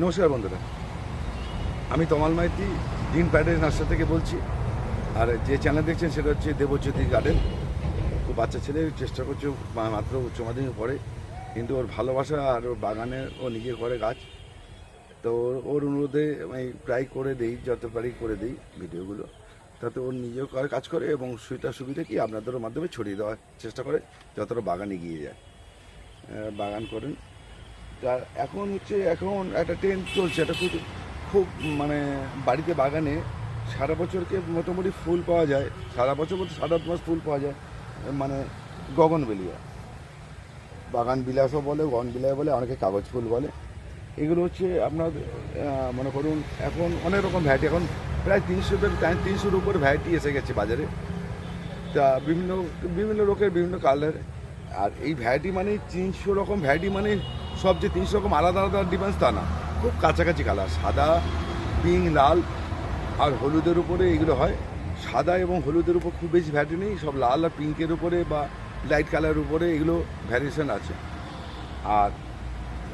নমস্কার বন্ধুরা, আমি তমাল মাইতি গ্রিন প্যারাডাইস নার্সারি থেকে বলছি। আর যে চ্যানেল দেখছেন সেটা হচ্ছে দেবজ্যোতি গার্ডেন। খুব বাচ্চা ছেলে, চেষ্টা করছে, মাত্র উচ্চ মাধ্যমিক পড়ে, কিন্তু ওর ভালোবাসা আর ওর বাগানে ও নিজে করে গাছ। তো ওর অনুরোধে আমি প্রায় করে দিই, যত পারি করে দিই ভিডিওগুলো, তাতে ওর নিজেও কাজ করে এবং সুবিধা কি আপনাদেরও মাধ্যমে ছড়িয়ে দেওয়ার চেষ্টা করে যতটা বাগান এগিয়ে যায়। বাগান করেন। তা এখন একটা ট্রেন্ড চলছে, এটা খুব মানে বাড়িতে বাগানে সারা বছরকে মোটামুটি ফুল পাওয়া যায়, সারা বছর বলতে 7-8 মাস ফুল পাওয়া যায়, মানে গগনবেলিয়া, বাগান বিলাসও বলে, গগনবেলিয়া বলে, অনেকে কাগজ ফুল বলে। এগুলো হচ্ছে আপনার মনে করুন এখন অনেক রকম ভ্যারাইটি, এখন প্রায় 300-300-র উপরে ভ্যারাইটি এসে গেছে বাজারে। তা বিভিন্ন লোকের বিভিন্ন কালার। আর এই ভ্যারাইটি মানে 300 রকম ভ্যারাইটি মানে সব যে 300 রকম আলাদা আলাদা ডিফারেন্স তা না, খুব কাছাকাছি কালার, সাদা, পিঙ্ক, লাল আর হলুদের উপরে এগুলো হয়। সাদা এবং হলুদের উপর খুব বেশি ভ্যারাইটি নেই, সব লাল আর পিঙ্কের উপরে বা লাইট কালারের উপরে এগুলো ভ্যারিয়েশন আছে। আর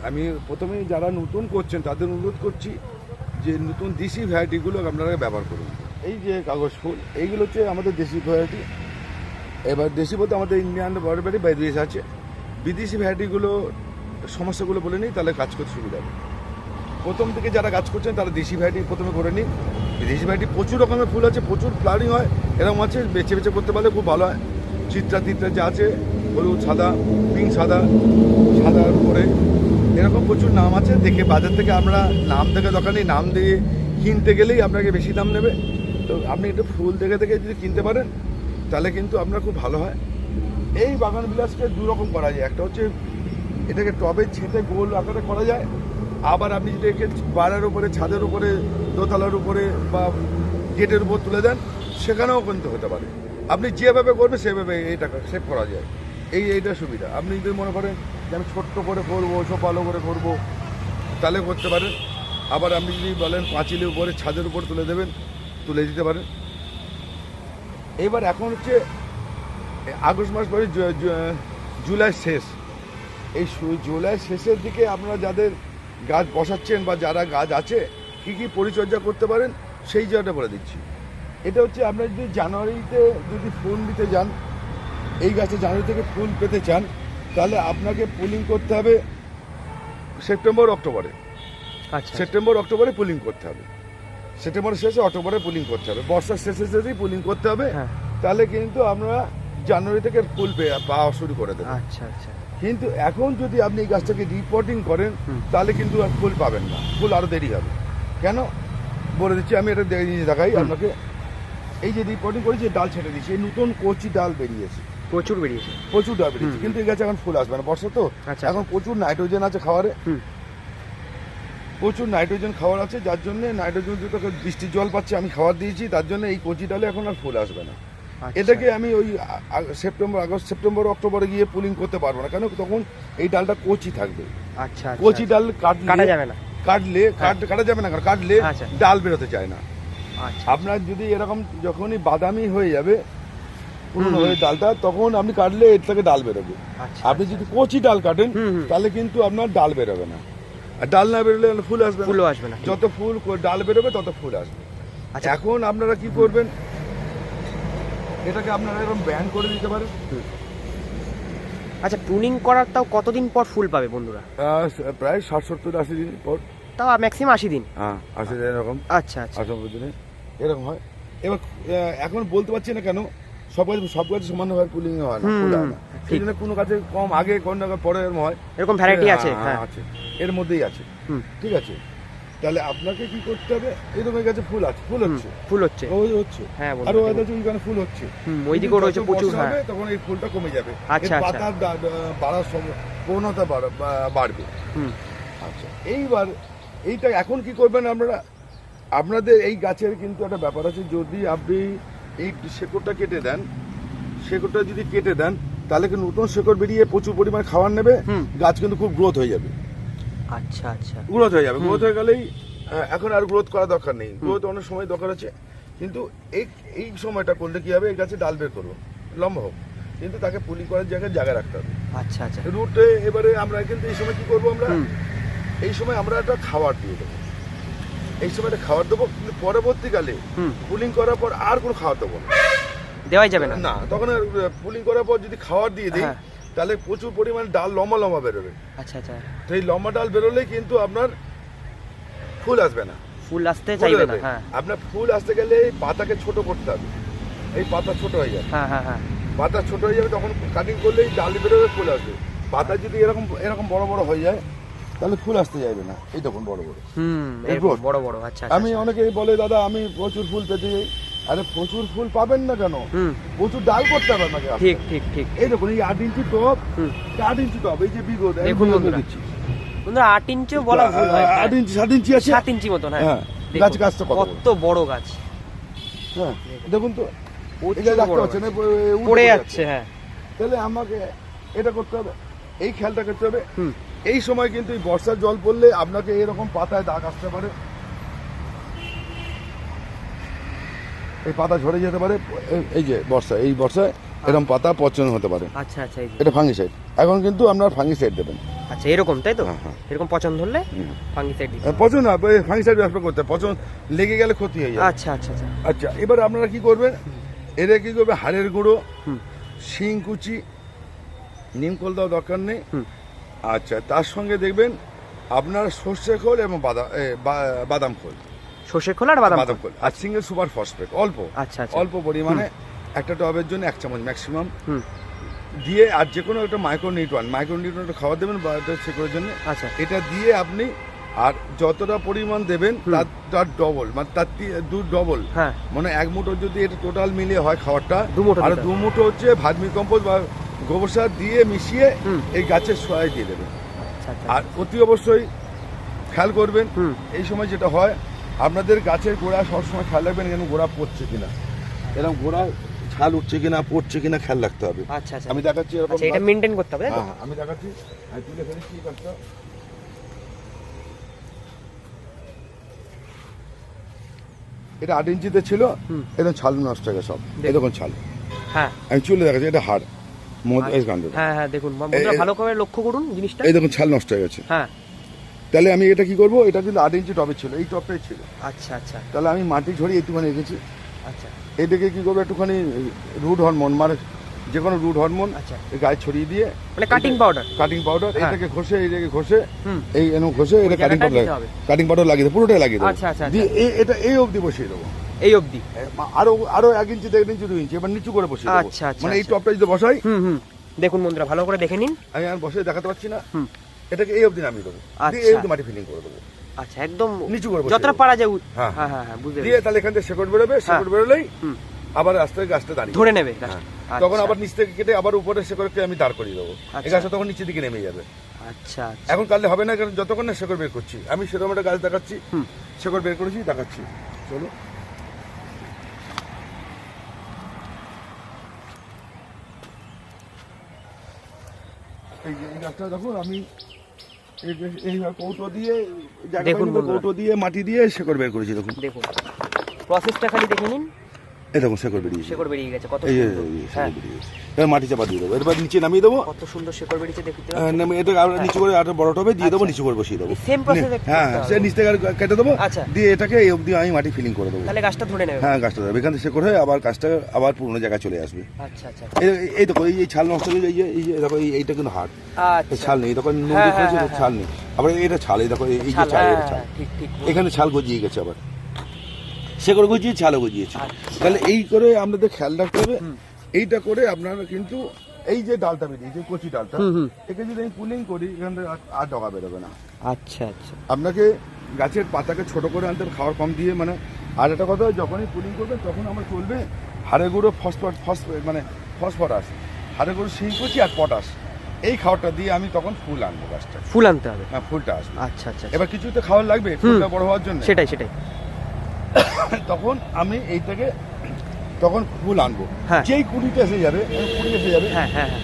আমি প্রথমে যারা নতুন করছেন তাদের অনুরোধ করছি যে নতুন দেশি ভ্যারাইটিগুলো আপনারা ব্যবহার করুন। এই যে কাগজ ফুল, এইগুলো হচ্ছে আমাদের দেশি ভ্যারাইটি। এবার দেশি বলতে আমাদের ইন্ডিয়ান বরবেরি বা বিদেশ আছে। বিদেশি ভ্যারাইটিগুলো সমস্যাগুলো বলে নিই, তাহলে কাজ করতে সুবিধা হবে। প্রথম থেকে যারা কাজ করছেন তারা দেশি ভ্যারাইটি প্রথমে করে নিন। বিদেশি ভ্যারাইটি প্রচুর রকমের ফুল আছে, প্রচুর ফ্লাওয়ারিং হয়, এরকম আছে, বেছে বেছে করতে পারলে খুব ভালো হয়। চিত্রা যা আছে, হলুদ, সাদা, পিঙ্ক, সাদার উপরে এরকম প্রচুর নাম আছে। দেখে বাজার থেকে আমরা নাম দেখে দরকার নেই, নাম দিয়ে কিনতে গেলেই আপনাকে বেশি দাম নেবে। তো আপনি একটু ফুল দেখে যদি কিনতে পারেন তাহলে কিন্তু আপনার খুব ভালো হয়। এই বাগান বিলাসকে দু রকম করা যায়, একটা হচ্ছে এটাকে টবে ছেঁটে গোল আকারে করা যায়, আবার আপনি যদি একে বাড়ার উপরে, ছাদের উপরে, দোতলার উপরে বা গেটের উপর তুলে দেন, সেখানেও কিন্তু হতে পারে। আপনি যেভাবে করবেন সেভাবে এইটাকে সেভ করা যায়। এইটা সুবিধা। আপনি যদি মনে করেন যে আমি ছোট্ট করে করবো, ভালো করে করবো, তাহলে করতে পারেন। আবার আপনি যদি বলেন পাঁচিলের উপরে, ছাদের উপর তুলে দিতে পারেন। এবার এখন হচ্ছে আগস্ট মাস পরে জুলাই শেষ, এই জুলাই শেষের দিকে আপনারা যাদের গাছ বসাচ্ছেন বা যারা গাছ আছে কী কী পরিচর্যা করতে পারেন সেই জায়গাটা বলে দিচ্ছি। এটা হচ্ছে আপনারা যদি জানুয়ারিতে যদি ফুল নিতে যান, এই গাছে জানুয়ারি থেকে ফুল পেতে চান, তাহলে আপনাকে পুলিং করতে হবে সেপ্টেম্বর অক্টোবরে। সেপ্টেম্বর অক্টোবরে পুলিং করতে হবে, সেপ্টেম্বরের শেষে অক্টোবরে পুলিং করতে হবে, বর্ষার শেষেই পুলিং করতে হবে। তাহলে কিন্তু আমরা জানুয়ারি থেকে ফুল পাওয়া শুরু করে দেবো। আচ্ছা। কিন্তু এখন যদি আপনি এই গাছটাকে রিপোর্টিং করেন তাহলে কিন্তু আর ফুল পাবেন না, ফুল আরও দেরি হবে। কেন বলে দিচ্ছি, আমি এটা দেখাই আপনাকে। এই যে রিপোর্টিং করেছি, ডাল ছেড়ে দিচ্ছি, এই নতুন কচি ডাল বেরিয়েছে, প্রচুর ডাল বেরিয়েছে, কিন্তু এই গাছে এখন ফুল আসবে না, বর্ষা তো। এখন প্রচুর নাইট্রোজেন আছে খাবারে, প্রচুর নাইট্রোজেন খাবার আছে, যার জন্য নাইট্রোজেন দুটো বৃষ্টির জল পাচ্ছে, আমি খাবার দিয়েছি, তার জন্য এই কচি ডালে এখন আর ফুল আসবে না। এটাকে আমি ওই সেপ্টেম্বর অক্টোবরে গিয়ে পুলিং করতে পারবো না, কেন তখন এই ডালটা কচি থাকবে। কচি ডাল কাটা যাবে না, কাটলে ডাল বেরোতে চায় না। আপনার যদি এরকম যখনই বাদামি হয়ে যাবে পুরনো হয়ে ডালটা, তখন আপনি কাটলে এর থেকে ডাল বেরোবে। আপনি যদি কচি ডাল কাটেন তাহলে কিন্তু আপনার ডাল বেরোবে না, আর ডাল না বেরোলে ফুল আসবে না। যত ফুল ডাল বেরোবে তত ফুল আসবে। এখন আপনারা কি করবেন, এটাকে আপনারা এরকম ব্যান করে দিতে পারেন। আচ্ছা, প্রুনিং করার তাও কতদিন পর ফুল পাবে বন্ধুরা? প্রায় 60-70-80 দিন পর। তাও ম্যাক্সিমাম 80 দিন? হ্যাঁ, 80 দিন এরকম। আচ্ছা। 80 দিনে এরকম হয়। এবার এখন বলতে পারছি না কেন, সব গাছে সমানভাবে পুলিং হয় না, ফুল হয় না। সেই জন্য কোনো গাছে কম আগে, কোন পরে এরকম হয়, এরকম ভ্যারাইটি আছে। হ্যাঁ, আছে, এর মধ্যেই আছে। ঠিক আছে, তাহলে আপনাকে কি করতে হবে, এরকম গাছে ফুল হচ্ছে, আর ওই গাছে ওইখানে ফুল হচ্ছে, ওইদিকে রয়েছে প্রচুর, তখন এই ফুলটা কমে যাবে, পাতা বাড়ার প্রবণতা বাড়বে। আচ্ছা, এইবার এইটা এখন কি করবেন আপনারা, আপনাদের এই গাছের কিন্তু একটা ব্যাপার আছে, যদি আপনি এই শেকড়টা যদি কেটে দেন তাহলে কি নতুন শেকড় বেরিয়ে প্রচুর পরিমাণে খাবার নেবে, গাছ কিন্তু খুব গ্রোথ হয়ে যাবে। আচ্ছা। গ্রোথ হয়ে গেলেই এখন আর গ্রোথ করা দরকার নেই, গ্রোথ অনেক সময় দরকার আছে, কিন্তু এই সময়টা করলে কি হবে, এই গাছে ডাল বের করবো, লম্বা হোক, কিন্তু তাকে পুলিং করার জায়গায় রাখতে হবে। আচ্ছা। রুটে এবারে আমরা কিন্তু এই সময় কি করবো, আমরা এই সময় আমরা একটা খাবার দিয়ে দেবো, এই সময় একটা খাবার দেবো, কিন্তু পরবর্তীকালে হুম। পুলিং করার পর আর কোনো খাবার দেবো না। দেওয়াই যাবে না। না, তখন পুলিং করার পর যদি খাবার দিয়ে দিই হ্যাঁ। তাহলে প্রচুর পরিমাণে ডাল লম্বা লম্বা বেরোবে। আচ্ছা আচ্ছা, তো এই লম্বা ডাল বেরোলে কিন্তু আপনার ফুল আসবে না। ফুল আসতে চাইবে না। হ্যাঁ আপনার ফুল আসতে গেলে এই পাতাকে ছোট করতে হবে, এই পাতা ছোট হয়ে যাবে, হ্যাঁ হ্যাঁ হ্যাঁ। পাতা ছোট হয়ে যাবে, তখন কাটিং করলেই ডাল বেরোবে, ফুল আসবে। পাতা যদি এরকম এরকম বড় বড় হয়ে যায় তাহলে ফুল আসতে যাবে না। এই তখন বড় বড় এরকম বড় বড়। আচ্ছা আমি অনেকেই বলে দাদা আমি প্রচুর ফুল পেতে যাই। আরে প্রচুর ফুল পাবেন না কেন, প্রচুর ডাল করতে হবে আপনাকে। ঠিক ঠিক ঠিক। এই দেখুন এই 8 ইঞ্চি টপ, 8 ইঞ্চি টপ, এই যে বিগত দেখুন বন্ধুরা, দিচ্ছি বন্ধুরা 8 ইঞ্চিও বলা ভুল হয়। 8 ইঞ্চি 7 ইঞ্চি আছে, 7 ইঞ্চি মতন। হ্যাঁ দেখুন, গাছ গাছটা কত বড় গাছ। হ্যাঁ দেখুন তো, প্রচুর এটা রাখতে বড় পারছে না, গাছ। উল্টে পড়ে যাচ্ছে। হ্যাঁ তাহলে আমাকে এটা করতে হবে, এই খেয়ালটা করতে হবে। হুম। এই সময় কিন্তু এই বর্ষার জল পড়লে আপনাকে এরকম পাতায় দাগ আসতে পারে, এই পাতা ঝরে যেতে পারে। এই যে বর্ষা, এই বর্ষায় এরকম পাতা পচন হতে পারে। আচ্ছা আচ্ছা, এই যে। এটা ফাঙ্গিসাইড। এখন কিন্তু আপনার ফাঙ্গিসাইড দেবেন। আচ্ছা এরকম, তাই তো? হ্যাঁ, হ্যাঁ। এরকম পচন ধরলে ফাঙ্গিসাইড দিতে। পচন না, ফাঙ্গিসাইড ব্যবহার করতে হবে, পচন লেগে গেলে ক্ষতি হয়ে যায়। আচ্ছা আচ্ছা আচ্ছা। আচ্ছা এবার আপনারা কি করবেন, এরা কি করবে, হাড়ের গুঁড়ো, হুম। শিং কুচি, নিমকোল দেওয়া দরকার নেই। হুম। আচ্ছা তার সঙ্গে দেখবেন আপনার সর্ষে খোল এবং বাদাম খোল, সর্ষে খোল আর বাদাম বাদাম খোল, আর সিঙ্গেল সুপার ফসফেট অল্প, আচ্ছা আচ্ছা। অল্প পরিমাণে একটা টবের জন্য 1 চামচ ম্যাক্সিমাম হুম। দিয়ে, আর যে কোনো একটা মাইক্রোনিউট্রিয়েন্ট খাবার দেবেন শেকড়ের জন্য। আচ্ছা এটা দিয়ে আপনি আর যতটা পরিমাণ দেবেন তার ডবল, মানে তার 2 ডবল। হ্যাঁ মানে 1 মুঠো যদি এটা টোটাল মিলিয়ে হয় খাবারটা, 2 মুঠো আর দিতে হবে। 2 মুঠো হচ্ছে ভার্মি কম্পোস্ট বা গোবর সার দিয়ে মিশিয়ে এই গাছের সহায় দিয়ে দেবেন। আচ্ছা আচ্ছা। আর অতি অবশ্যই খেয়াল করবেন হুম। এই সময় যেটা হয়, আপনাদের গাছের গোড়া সবসময় খেয়াল রাখবেন কেন গোড়া পড়ছে কিনা, এরকম গোড়া ছাল উঠছে কিনা, পড়ছে কিনা খেয়াল রাখতে হবে। আচ্ছা আচ্ছা। আমি দেখাচ্ছি এরকম আচ্ছা এটা গাছ। মেইনটেইন করতে হবে, তাই তো? হ্যাঁ আমি দেখাচ্ছি, আমি তুলে ফেলেছি গাছটা। এটা 8 ইঞ্চিতে ছিল, এরকম ছাল নষ্ট হয়ে গেছে সব, এরকম ছাল। হ্যাঁ আমি চুলে দেখাচ্ছি, এটা হাড় এই কাণ্ড, হ্যাঁ হ্যাঁ দেখুন বন্ধুরা, ভালো করে লক্ষ্য করুন জিনিসটা। এই দেখুন ছাল নষ্ট হয়ে গেছে। হ্যাঁ তাহলে আমি এটা কি করবো, এটা কিন্তু 8 ইঞ্চি টবে ছিল, এই টবটাই ছিল। আচ্ছা আচ্ছা তাহলে আমি মাটি ঝরিয়ে একটুখানি রেখেছি। আচ্ছা এটাকে কি করবো, একটুখানি রুট হরমোন, মানে যে কোনো রুট হরমোন আচ্ছা। গায়ে ছড়িয়ে দিয়ে, মানে কাটিং পাউডার। কাটিং পাউডার, হ্যাঁ। এটাকে ঘষে, এইটাকে ঘষে, হুম। এই এরকম ঘষে এটা কাটিং জায়গাটায় দিতে পাউডার, হবে। কাটিং পাউডার লাগিয়ে দেবো, পুরোটাই লাগিয়ে দেবো। আচ্ছা, আচ্ছা, দিয়ে এটা এই অবধি বসিয়ে দেবো, এই অবধি। আরো আরো 1 ইঞ্চি 1.5 ইঞ্চি 2 ইঞ্চি, এবার নিচু করে বসিয়ে দেবো। আচ্ছা, আচ্ছা, মানে এই আচ্ছা। টপটা যদি বসাই, হুম। দেখুন বন্ধুরা, ভালো করে দেখে নিন। আমি আর বসে দেখাতে পারছি না, হুম। এটাকে এই অবধি নামিয়ে দেবো, দিয়ে এই আচ্ছা। অবধি মাটি ফিলিং করে দেবো, আচ্ছা একদম নিচু করে বসিয়ে যতটা দেবো। পারা যায়। হ্যাঁ। হ্যাঁ হ্যাঁ হ্যাঁ বুঝতে দিয়ে তাহলে এখান থেকে শেকড় বেরোবে, শেকড় বেরোলেই হুম। আবার আস্তে গাছটা দাঁড়িয়ে ধরে নেবে হ্যাঁ। গাছটা। তখন আচ্ছা, আবার নিচ থেকে কেটে আবার উপরে শেকড়কে আমি দাঁড় করিয়ে দেবো, এই আচ্ছা। গাছটা তখন নিচের দিকে নেমে যাবে। আচ্ছা আচ্ছা। এখন কাটলে হবে না, কারণ যতক্ষণ না শেকড় বের করছি, আমি সেরকম একটা গাছ দেখাচ্ছি, হুম। শেকড় বের করেছি দেখাচ্ছি, চলো। এই যে এই গাছটা দেখুন, আমি এই কৌটো দিয়ে দেখুন বন্ধুরা। কৌটো দিয়ে মাটি দিয়ে শেকড় বের করেছি, দেখুন দেখুন প্রসেসটা খালি দেখে নিন। এই দেখুন শেকড় বেরিয়েছে, শেকড় বেরিয়ে গেছে, কত এই যে সুন্দর। হ্যাঁ শেকড় বেরিয়েছে। এবার মাটি চাপা দিয়ে দেবো, এবার নিচে নামিয়ে দেবো। কত সুন্দর শেকড় বেরিয়েছে দেখতে। এটা আবার নিচু করে আর বড় টবে দিয়ে দেবো, নিচু করে বসিয়ে দেবো। Same process. হ্যাঁ সে নিচ থেকে আর কেটে দেবো, আচ্ছা। দিয়ে এটাকে এই অবধি আমি মাটি ফিলিং করে দেবো। তাহলে গাছটা ধরে নেবে। হ্যাঁ গাছটা দেবে, এখান থেকে শেকড় হয়ে আবার গাছটা আবার পুরোনো জায়গায় চলে আসবে। আচ্ছা আচ্ছা এই দেখো এই ছাল নষ্ট হয়ে যায়, এই যে দেখো এইটা কিন্তু হাড়, এই আচ্ছা। ছাল নেই, দেখো নুন হ্যাঁ, হয়েছে, হ্যাঁ, ছাল নেই। আবার এটা ছাল, এই দেখো এই যে ছাল, ছাল, হ্যাঁ, এটা ছাল, হ্যাঁ, ঠিক ঠিক। এখানে ছাল গজিয়ে গেছে, আবার শেকড় গজিয়ে ছালও গজিয়েছে। আচ্ছা। তাহলে এই করে আপনাদের খেয়াল রাখতে হবে। এইটা করে আপনারা কিন্তু এই যে ডালটা বেরিয়েছে, কচি ডালটা, একে যদি আমি পুলিং করি, এখান থেকে আর ডগা বেরোবে না। আচ্ছা আচ্ছা। আপনাকে গাছের পাতাকে ছোট করে আনতে হবে, খাওয়ার কম দিয়ে। মানে আর একটা কথা, যখনই পুলিং করবেন তখন আমার চলবে হাড়ে গুঁড়ো, মানে ফসফরাস, হাড়ে গুঁড়ো, শিংকুচি আর পটাশ, এই খাওয়ারটা দিয়ে আমি তখন ফুল আনবো গাছটা। ফুল আনতে হবে। হ্যাঁ ফুলটা আসবে। আচ্ছা আচ্ছা। এবার কিছু তো খাওয়ার লাগবে ফুলটা বড় হওয়ার জন্য, সেটাই সেটাই। তখন আমি এইটাকে তখন ফুল আনবো। হ্যাঁ। যেই কুড়িটা এসে যাবে, কুড়ি এসে যাবে, হ্যাঁ হ্যাঁ হ্যাঁ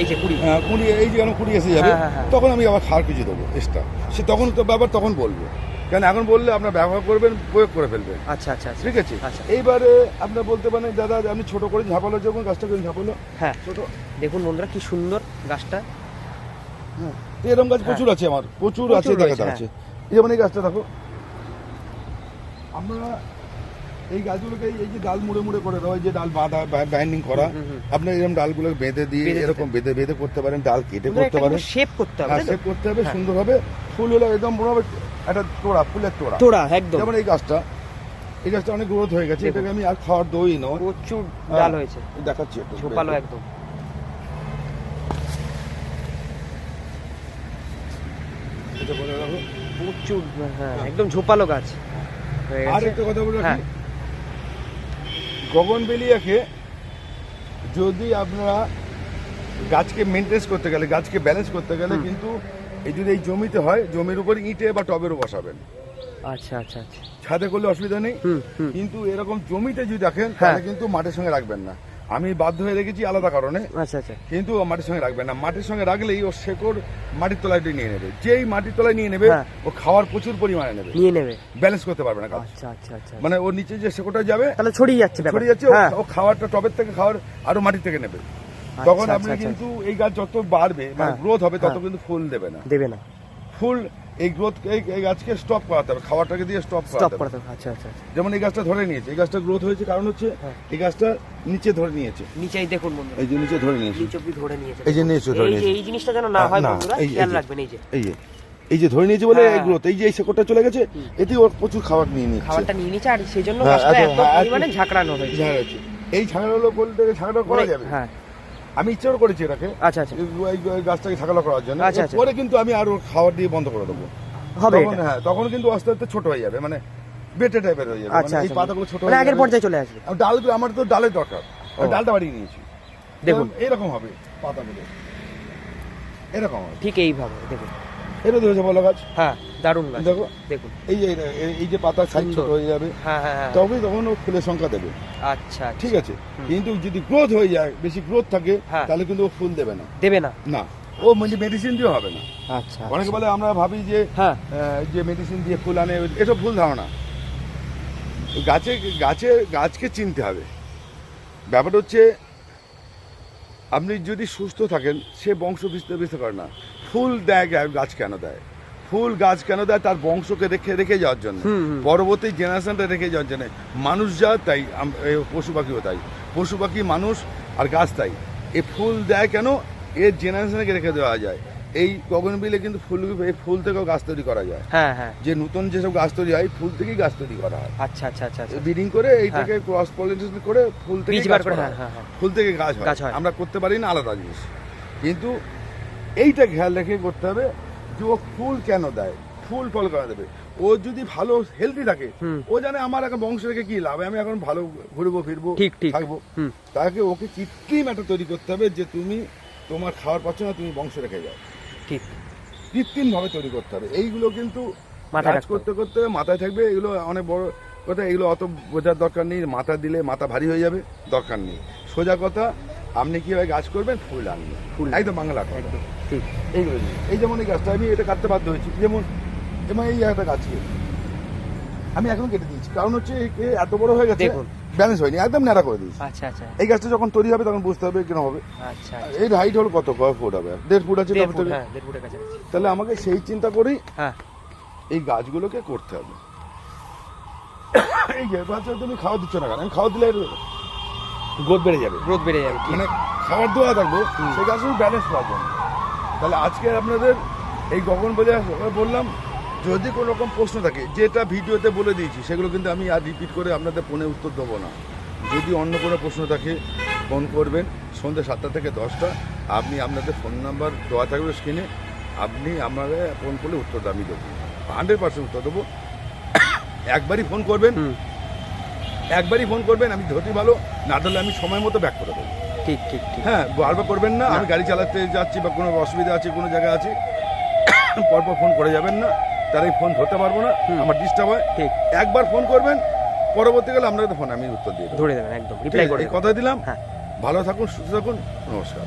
এই যে কুড়ি। কুড়ি, এই যে কুড়ি এসে যাবে, হ্যাঁ, হ্যাঁ, হ্যাঁ। তখন আমি আবার খাওয়ার কিছু দেবো এক্সট্রা। সে তখন তো ব্যাপার তখন বলবো, কেন এখন বললে আপনার ব্যবহার করবেন, প্রয়োগ করে ফেলবেন। আচ্ছা আচ্ছা আচ্ছা। ঠিক আছে। আচ্ছা। এইবারে আপনার বলতে পারেন দাদা আমি ছোট করে ঝাপালো, যখন গাছটা করে ঝাপালো হ্যাঁ ছোট, দেখুন বন্ধুরা কি সুন্দর গাছটা। হ্যাঁ তো এরকম গাছ প্রচুর আছে আমার, প্রচুর আছে, প্রচুর দেখাতে রয়েছে, আছে। এই যেমন এই গাছটা দেখো, আমরা এই গাছগুলোকে এই যে ডাল মুড়ে মুড়ে করে দেওয়া, যে ডাল বাঁধা বাইন্ডিং করা, আপনি এরকম ডালগুলো বেঁধে দিয়ে এরকম বেঁধে বেঁধে করতে পারেন, ডাল কেটে করতে পারেন, শেপ করতে হবে, হ্যাঁ শেপ করতে হবে, সুন্দর হবে। ফুল হলো একদম মনে হবে একটা তোড়া, ফুলের তোড়া তোড়া একদম। যেমন এই গাছটা অনেক গ্রোথ হয়ে গেছে, এটাকে আমি আর খাওয়ার দই নয়, প্রচুর ডাল হয়েছে, দেখাচ্ছি একটু ঝোপালো একদম। এটা বলে রাখো। প্রচুর, হ্যাঁ একদম ঝোপালো গাছ হয়ে আর গেছে। একটা কথা বলে হ্যাঁ। রাখি, গগনবেলিয়াকে যদি আপনারা গাছকে মেনটেন করতে গেলে, গাছকে ব্যালেন্স করতে গেলে কিন্তু এই যদি এই জমিতে হয়, জমির উপর ইটে বা টবেরও বসাবেন, আচ্ছা আচ্ছা আচ্ছা। ছাদে করলে অসুবিধা নেই। কিন্তু এরকম জমিতে যদি রাখেন তাহলে কিন্তু মাটির সঙ্গে রাখবেন না। আমি বাধ্য হয়ে রেখেছি আলাদা কারণে, আচ্ছা আচ্ছা। কিন্তু মাটির সঙ্গে রাখবেন না। মাটির সঙ্গে রাখলেই ওর শেকড় মাটির তলায় নিয়ে নেবে, যেই মাটির তলায় নিয়ে নেবে ও খাওয়ার প্রচুর পরিমাণে নিয়ে নেবে, ব্যালেন্স করতে পারবে না গাছ। আচ্ছা আচ্ছা আচ্ছা। মানে ওর নিচে যে শেকড়টা যাবে তাহলে ছড়িয়ে যাচ্ছে, ছড়িয়ে যাচ্ছে, ও খাওয়ারটা টবের থেকে খাওয়ার আরো মাটি থেকে নেবে। তখন আপনি কিন্তু এই গাছ যত বাড়বে, মানে গ্রোথ হবে, তত কিন্তু ফুল দেবে না। ফুল এই গ্রোথ এই গাছকে স্টপ করাতে হবে, খাওয়ারটাকে দিয়ে স্টপ করাতে হবে। আচ্ছা আচ্ছা। যেমন এই গাছটা ধরে নিয়েছে, এই গাছটা গ্রোথ হয়েছে কারণ হচ্ছে এই গাছটা নিচে ধরে নিয়েছে, নিচেই দেখুন বন্ধুরা, এই যে নিচে ধরে নিয়েছে, নিচে অবধি ধরে নিয়েছে, এই যে নিচে ধরে নিয়েছে। এই জিনিসটা যেন না হয় বন্ধুরা, খেয়াল রাখবেন। এই যে ধরে নিয়েছে বলে এই গ্রোথ, এই যে এই শেকড়টা চলে গেছে, এতে ওর প্রচুর খাবার নিয়ে নিচ্ছে, খাবারটা নিয়ে নিচ্ছে, আর সেই জন্য গাছটা এত পরিমাণে ঝাঁকড়ানো হয়েছে। এই ঝাঁকড়ালো বলতে ঝাঁকড়া করা যাবে। হ্যাঁ, আমি ইচ্ছা করেছি এটাকে, আচ্ছা আচ্ছা, এই গাছটাকে ঝাঁকড়া করার জন্য। আচ্ছা আচ্ছা। পরে কিন্তু আমি আর ওর খাবার দিয়ে বন্ধ করে দেবো হবে তখন। হ্যাঁ, তখন কিন্তু আস্তে আস্তে ছোট হয়ে যাবে, মানে বেটে টাইপের হয়ে যাবে, আচ্ছা, এই পাতাগুলো ছোট মানে হয়ে আগের যাবে। পর্যায়ে চলে আসবে। ডালগুলো আমার তো ডালের দরকার, ডালটা বাড়িয়ে নিয়েছি, দেখুন এরকম হবে পাতাগুলো, এরকম হবে, ঠিক এইভাবে দেখুন। এটা ধরেছে বলো গাছ, হ্যাঁ দারুণ গাছ, দেখো দেখুন এই যে পাতা সাইজ ছোট হয়ে যাবে, হ্যাঁ হ্যাঁ হ্যাঁ, তখন ও ফুলের সংখ্যা দেবে। আচ্ছা ঠিক আছে, কিন্তু যদি গ্রোথ হয়ে যায়, বেশি গ্রোথ থাকে, হ্যাঁ, তাহলে কিন্তু ও ফুল দেবে না, না ও মানে মেডিসিন দিয়ে হবে না। আচ্ছা, অনেকে বলে আমরা ভাবি যে হ্যাঁ যে মেডিসিন দিয়ে ফুল আনে, এসব ভুল ধারণা। গাছকে চিনতে হবে। ব্যাপারটা হচ্ছে আপনি যদি সুস্থ থাকেন, সে বংশ বিস্তার করে না। ফুল দেয় গাছ কেন দেয়? ফুল গাছ কেন দেয়? তার বংশকে রেখে যাওয়ার জন্য, পরবর্তী জেনারেশনটা রেখে যাওয়ার জন্য। মানুষ যা তাই, পশু পাখিও তাই, পশু পাখি মানুষ আর গাছ তাই। এই ফুল দেয় কেন? এর জেনারেশনকে রেখে দেওয়া যায়। এই গগনবিলে কিন্তু এই ফুল থেকেও গাছ তৈরি করা যায়। হ্যাঁ হ্যাঁ, যে নতুন যেসব গাছ তৈরি হয়, ফুল থেকেই গাছ তৈরি করা হয়। আচ্ছা আচ্ছা আচ্ছা, ব্রিডিং করে এইটাকে ক্রস পলিনেশন করে ফুল থেকে বীজ বার করে, হ্যাঁ হ্যাঁ, ফুল থেকে গাছ হয়। আমরা করতে পারি না, আলাদা জিনিস। কিন্তু এইটা খেয়াল রেখে করতে হবে যে ও ফুল কেন দেয়, ফুল ফল কেন দেবে। ও যদি ভালো হেলদি থাকে, ও জানে আমার এখন বংশ রেখে কি লাভ, আমি এখন ভালো ঘুরবো ফিরবো থাকবো, তাকে ওকে কৃত্রিম একটা তৈরি করতে হবে যে তুমি তোমার খাওয়ার পাচ্ছ না, তুমি বংশ রেখে যাও, ঠিক কৃত্রিম ভাবে তৈরি করতে হবে। এইগুলো কিন্তু কাজ করতে করতে মাথায় থাকবে। এগুলো অনেক বড় কথা, এগুলো অত বোঝার দরকার নেই। মাথা দিলে মাথা ভারী হয়ে যাবে, দরকার নেই। সোজা কথা, আপনি কিভাবে গাছ করবেন, ফুল আনবেন, ফুল একদম বাংলা একদম ঠিক। এইগুলো এই যেমন এই গাছটা আমি এটা কাটতে বাধ্য হয়েছি, যেমন এই একটা গাছকে আমি এখন কেটে দিয়েছি, কারণ হচ্ছে এত বড় হয়ে গেছে, ব্যালেন্স হয়নি, একদম ন্যাড়া করে দিয়েছি। আচ্ছা আচ্ছা, এই গাছটা যখন তৈরি হবে তখন বুঝতে হবে কেন হবে। আচ্ছা, এর হাইট হলো কত, কয় ফুট হবে? 1.5 ফুট আছে। কাছাকাছি। তাহলে আমাকে সেই চিন্তা করেই হ্যাঁ এই গাছগুলোকে করতে হবে। এই গাছ তুমি খাওয়া দিচ্ছ না কেন? আমি খাওয়া দিলে গ্রোথ বেড়ে যাবে, মানে খাবার দেওয়া থাকবে, সেই গাছ ব্যালেন্স করার জন্য। তাহলে আজকে আপনাদের এই গগনবেলি বললাম, যদি কোনো রকম প্রশ্ন থাকে, যেটা ভিডিওতে বলে দিয়েছি, সেগুলো কিন্তু আমি আর রিপিট করে আপনাদের ফোনে উত্তর দেবো না। যদি অন্য কোনো প্রশ্ন থাকে, ফোন করবেন সন্ধ্যে 7টা থেকে 10টা। আপনি আপনাদের ফোন নাম্বার দেওয়া থাকবে স্ক্রিনে, আপনি আপনাকে ফোন করলে উত্তর আমি দেবো, 100% উত্তর দেবো। একবারই ফোন করবেন, আমি ধরতে ভালো না ধরলে আমি সময় মতো ব্যাক করে দেবো। ঠিক। হ্যাঁ, বারবার করবেন না। আমি গাড়ি চালাতে যাচ্ছি বা কোনো অসুবিধা আছে, কোনো জায়গায় আছে, পরপর ফোন করে যাবেন না, তাহলে ফোন ধরতে পারবো না, আমার ডিস্টার্ব হয়। ঠিক, একবার ফোন করবেন, পরবর্তীকালে আপনাদের ফোন আমি উত্তর দিয়ে ধরে দেবেন, একদম রিপ্লাই করে কথা দিলাম। ভালো থাকুন, সুস্থ থাকুন, নমস্কার।